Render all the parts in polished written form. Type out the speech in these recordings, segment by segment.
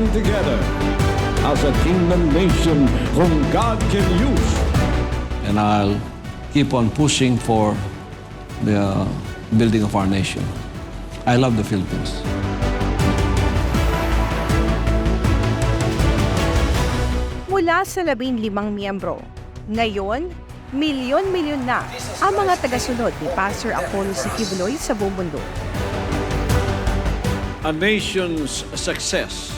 coming together as a kingdom nation whom God can use. And I'll keep on pushing for the building of our nation. I love the Philippines. Mula sa 15 miyembro, ngayon, milyon-milyon na ang mga tagasunod ni Pastor Apollo C. Quiboloy sa buong mundo. A nation's success,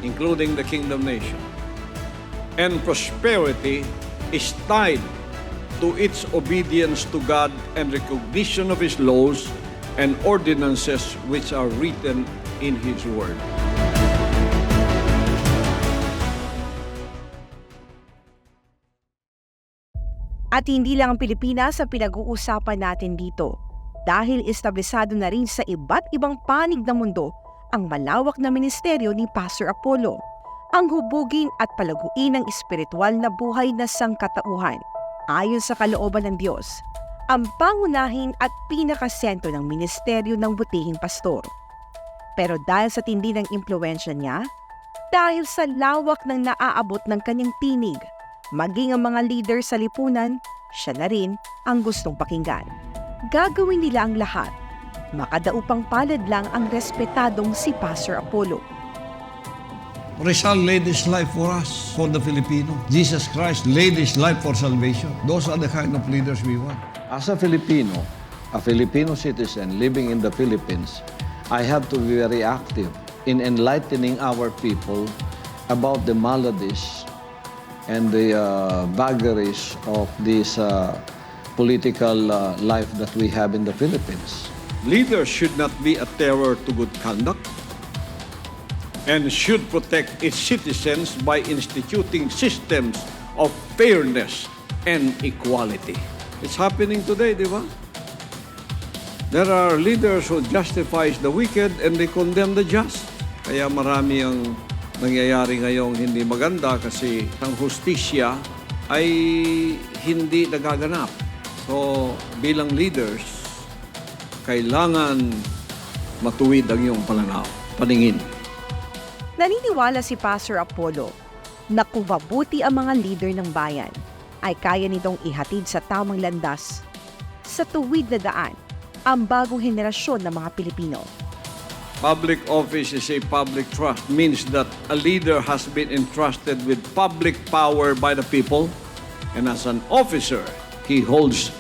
including the kingdom nation, and prosperity is tied to its obedience to God and recognition of His laws and ordinances which are written in His Word. At hindi lang ang Pilipinas ang pinag-uusapan natin dito dahil establisado na rin sa iba't ibang panig ng mundo ang malawak na ministeryo ni Pastor Apollo, ang hubugin at palaguin ng espiritual na buhay na sangkatauhan ayon sa kalooban ng Diyos, ang pangunahin at pinakasentro ng ministeryo ng butihing pastor. Pero dahil sa tindi ng impluwensya niya, dahil sa lawak ng naaabot ng kanyang tinig, maging ang mga leader sa lipunan, siya na rin ang gustong pakinggan. Gagawin nila ang lahat. Makadaupang palad lang ang respetadong si Pastor Apollo. Rizal laid his life for us, for the Filipino. Jesus Christ laid his life for salvation. Those are the kind of leaders we want. As a Filipino citizen living in the Philippines, I have to be very active in enlightening our people about the maladies and the vagaries of this political life that we have in the Philippines. Leaders should not be a terror to good conduct and should protect its citizens by instituting systems of fairness and equality. It's happening today, di ba? There are leaders who justifies the wicked and they condemn the just. Kaya marami ang nangyayari ngayong hindi maganda kasi ang hustisya ay hindi nagaganap. So, bilang leaders, kailangan matuwid ang iyong paningin. Naniniwala si Pastor Apollo na kung mabuti ang mga leader ng bayan, ay kaya nitong ihatid sa tamang landas, sa tuwid na daan, ang bagong henerasyon ng mga Pilipino. Public office is a public trust, means that a leader has been entrusted with public power by the people, and as an officer, he holds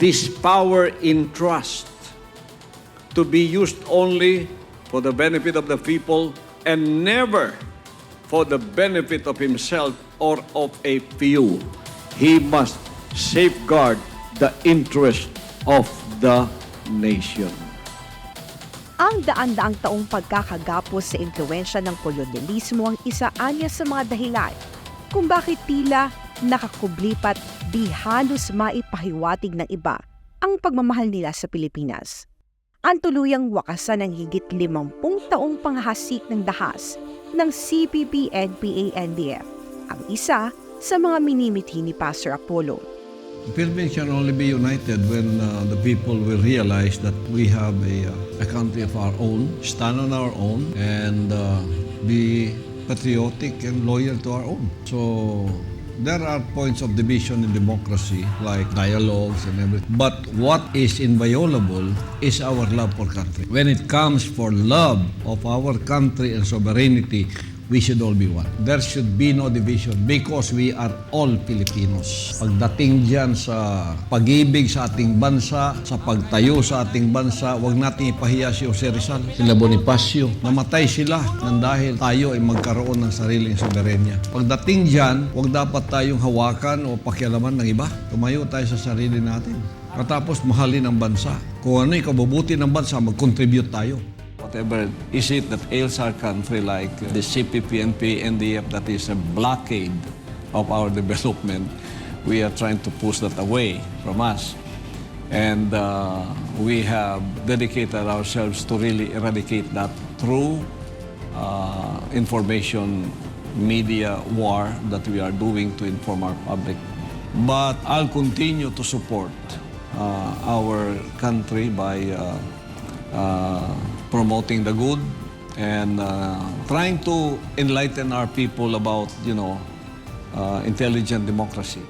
this power in trust to be used only for the benefit of the people and never for the benefit of himself or of a few. He must safeguard the interest of the nation. Ang daan-daang taong pagkakagapos sa impluwensya ng kolonyalismo ang isa anya sa mga dahilan kung bakit tila nakakublipat di halos maipahiwatig ng iba ang pagmamahal nila sa Pilipinas. Ang tuluyang wakasan ng higit 50 taong panghahasik ng dahas ng CPP-NPA-NDF, ang isa sa mga minimithi ni Pastor Apollo. The Philippines can only be united when the people will realize that we have a country of our own, stand on our own, and be patriotic and loyal to our own. So there are points of division in democracy, like dialogues and everything. But what is inviolable is our love for country. When it comes for love of our country and sovereignty, we should all be one. There should be no division because we are all Filipinos. Pagdating dyan sa pag-ibig sa ating bansa, sa pagtayo sa ating bansa, huwag natin ipahiya si Jose Rizal, sila Bonifacio. Namatay sila nang dahil tayo ay magkaroon ng sariling soberenya. Pagdating dyan, huwag dapat tayong hawakan o pakialaman ng iba. Tumayo tayo sa sarili natin. Katapos mahalin ang bansa. Kung ano yung kabubuti ng bansa, mag-contribute tayo. Whatever is it that ails our country, like the CPP-NPA, NDF, that is a blockade of our development, we are trying to push that away from us. And we have dedicated ourselves to really eradicate that through information media war that we are doing to inform our public. But I'll continue to support our country by promoting the good and trying to enlighten our people about, intelligent democracy.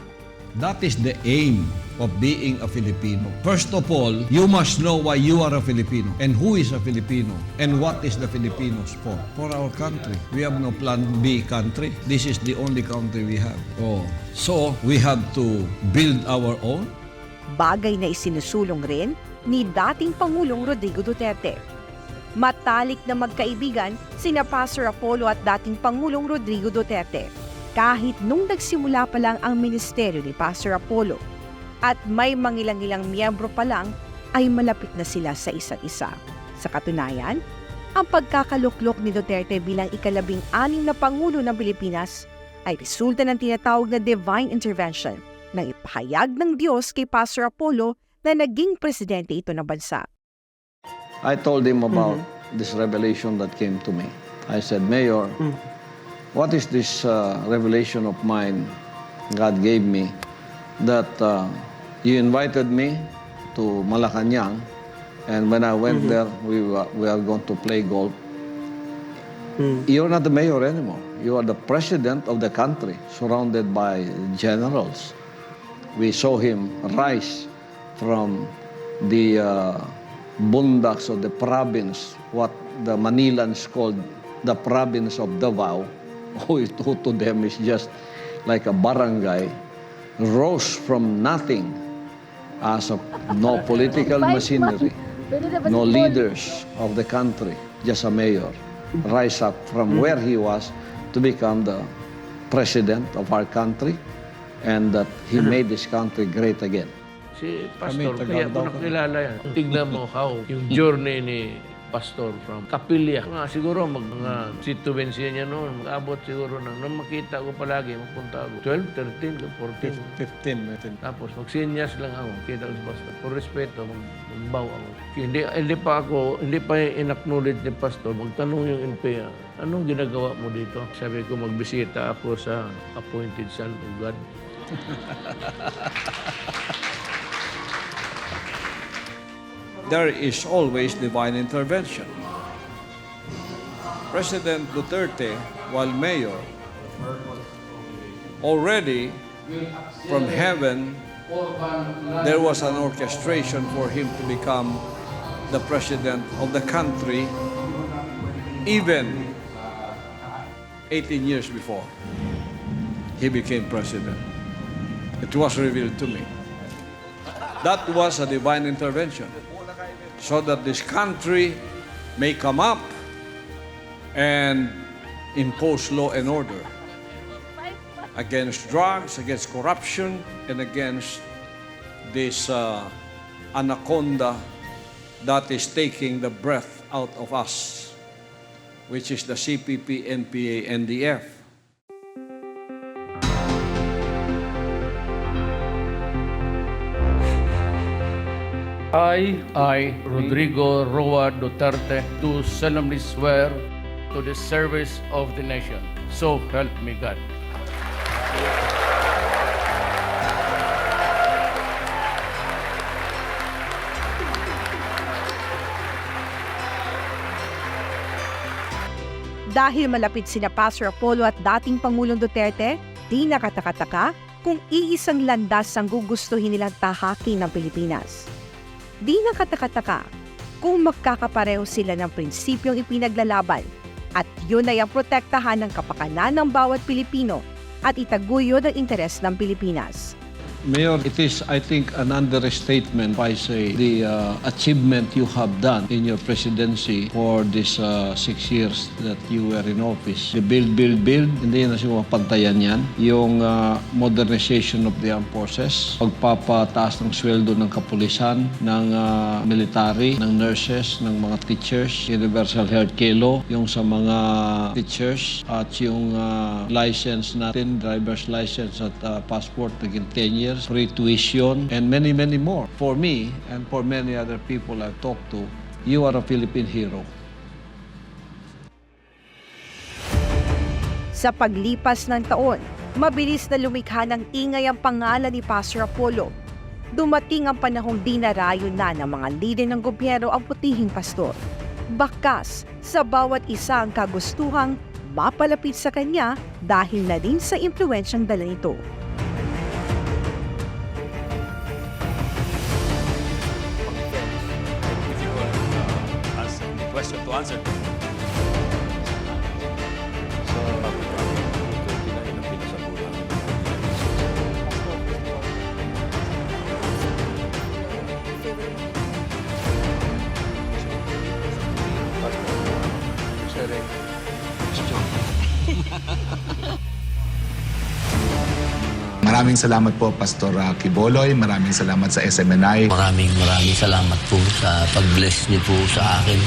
That is the aim of being a Filipino. First of all, you must know why you are a Filipino and who is a Filipino and what is the Filipinos for our country. We have no plan B country. This is the only country we have. So we have to build our own. Bagay na isinusulong rin ni dating Pangulong Rodrigo Duterte. Matalik na magkaibigan sina Pastor Apollo at dating Pangulong Rodrigo Duterte. Kahit nung nagsimula pa lang ang ministeryo ni Pastor Apollo at may mangilang-ilang miyembro pa lang ay malapit na sila sa isa't isa. Sa katunayan, ang pagkakaluklok ni Duterte bilang ika-16 na Pangulo ng Pilipinas ay resulta ng tinatawag na divine intervention na ipahayag ng Diyos kay Pastor Apollo na naging presidente ito ng bansa. I told him about this revelation that came to me. I said, Mayor, what is this revelation of mine God gave me that you invited me to Malacanang, and when I went there, we are going to play golf. You're not the mayor anymore. You are the president of the country, surrounded by generals. We saw him rise from the bundaks of the province, what the Manilans called the province of Davao, who to them is just like a barangay, rose from nothing as of no political machinery, no leaders of the country, just a mayor, rise up from where he was to become the president of our country, and that he made this country great again. Si Pastor, kaya ko nakilala yan. Tignan mo how yung journey ni Pastor from Kapilya. Siguro mga situbensya niya noon, mag-abot siguro nang makita ko palagi, magpunta ako. 12, 13, 14. 15. Tapos magsinyas lang ako, kita ko si Pastor. Por respeto, magbaw ako. Hindi pa in-acknowledge ni Pastor, magtanong yung NPA, anong ginagawa mo dito? Sabi ko, magbisita ako sa appointed son of God. There is always divine intervention. President Duterte, while mayor, already from heaven, there was an orchestration for him to become the president of the country even 18 years before he became president. It was revealed to me. That was a divine intervention, so that this country may come up and impose law and order against drugs, against corruption, and against this anaconda that is taking the breath out of us, which is the CPP, NPA, NDF. I, Rodrigo Roa Duterte, do solemnly swear to the service of the nation. So help me God. Dahil malapit sina Pastor Apollo at dating Pangulong Duterte, di nakatakataka kung iisang landas ang gugustuhin nilang tahakin ng Pilipinas. Di nakatakataka kung magkakapareho sila ng prinsipyong ipinaglalaban at yun ay ang protektahan ng kapakanan ng bawat Pilipino at itaguyod ang interes ng Pilipinas. Mayor, it is, I think, an understatement if I say the achievement you have done in your presidency for these 6 years that you were in office. The build, hindi na siya mapantayan yan. Yung modernization of the armed forces, pagpapataas ng sweldo ng kapulisan, ng military, ng nurses, ng mga teachers, universal health care law, yung sa mga teachers, at yung license natin, driver's license at passport, naging 10 years. Free tuition, and many, many more. For me, and for many other people I've talked to, you are a Philippine hero. Sa paglipas ng taon, mabilis na lumikha ng ingay ang pangalan ni Pastor Apollo. Dumating ang panahong dinarayo na ng mga lider ng gobyerno ang putihing pastor. Bakas sa bawat isa ang kagustuhang mapalapit sa kanya dahil na din sa impluwensyang dala nito. Question to answer. Maraming salamat po, Pastor Quiboloy. Maraming salamat sa SMNI. Maraming salamat po sa pag-bless niyo po sa akin.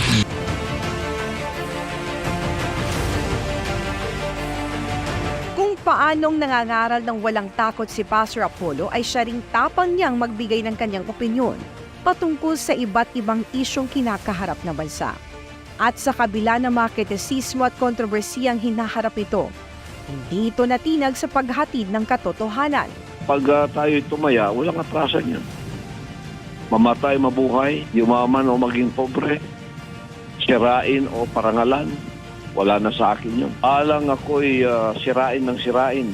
Kung paanong nangangaral ng walang takot si Pastor Apollo ay siya ring tapang niyang magbigay ng kanyang opinyon patungkol sa iba't ibang isyong kinakaharap ng bansa. At sa kabila ng mga kritisismo at kontrobersiyang hinaharap ito, hindi ito natinag sa paghatid ng katotohanan. Pag tayo'y tumaya, walang atrasan yan. Mamatay, mabuhay, yumaman o maging pobre, sirain o parangalan, wala na sa akin yun. Alang ako'y sirain ng sirain,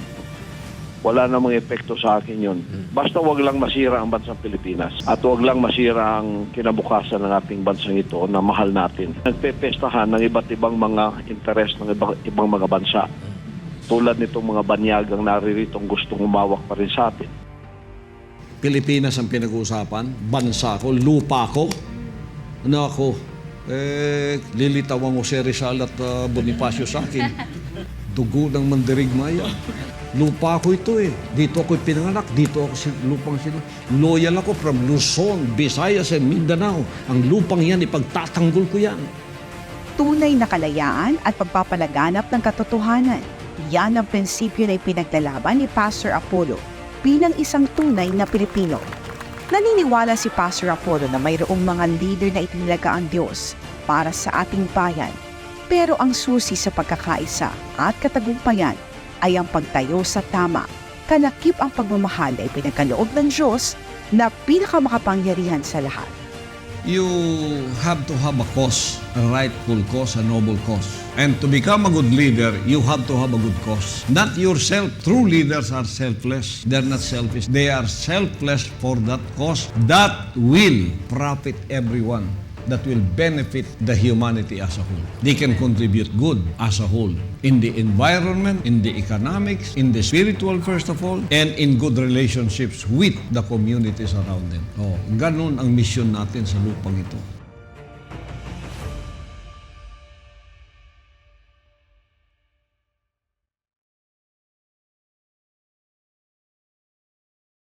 wala namang epekto sa akin yun. Basta wag lang masira ang bansang Pilipinas at wag lang masira ang kinabukasan ng ating bansang ito na mahal natin. Nagpepestahan ng iba't ibang mga interes ng ibang mga bansa. Tulad nitong mga banyagang nariritong gustong umawak pa rin sa atin. Pilipinas ang pinag-uusapan, bansa ko, lupa ko. Ano ako? Lilitawan mo si Rizal at Bonifacio sa akin. Dugo ng mandirigma yan. Lupa ko ito eh. Dito ako'y pinanganak, dito ako lupang sila. Loyal ako from Luzon, Visayas, and Mindanao. Ang lupang yan, ipagtatanggol ko yan. Tunay na kalayaan at pagpapalaganap ng katotohanan. Yan ang prinsipyo na ipinaglalaban ni Pastor Apollo bilang isang tunay na Pilipino. Naniniwala si Pastor Apollo na mayroong mga leader na itinilaga ang Diyos para sa ating bayan. Pero ang susi sa pagkakaisa at katagumpayan ay ang pagtayo sa tama, kalakip ang pagmamahal na ipinagkaloob ng Diyos na pinakamakapangyarihan sa lahat. You have to have a cause, a rightful cause, a noble cause. And to become a good leader, you have to have a good cause. Not yourself. True leaders are selfless. They're not selfish. They are selfless for that cause that will profit everyone, that will benefit the humanity as a whole. They can contribute good as a whole in the environment, in the economics, in the spiritual first of all, and in good relationships with the communities around them. Oh, ganun ang mission natin sa lupang ito.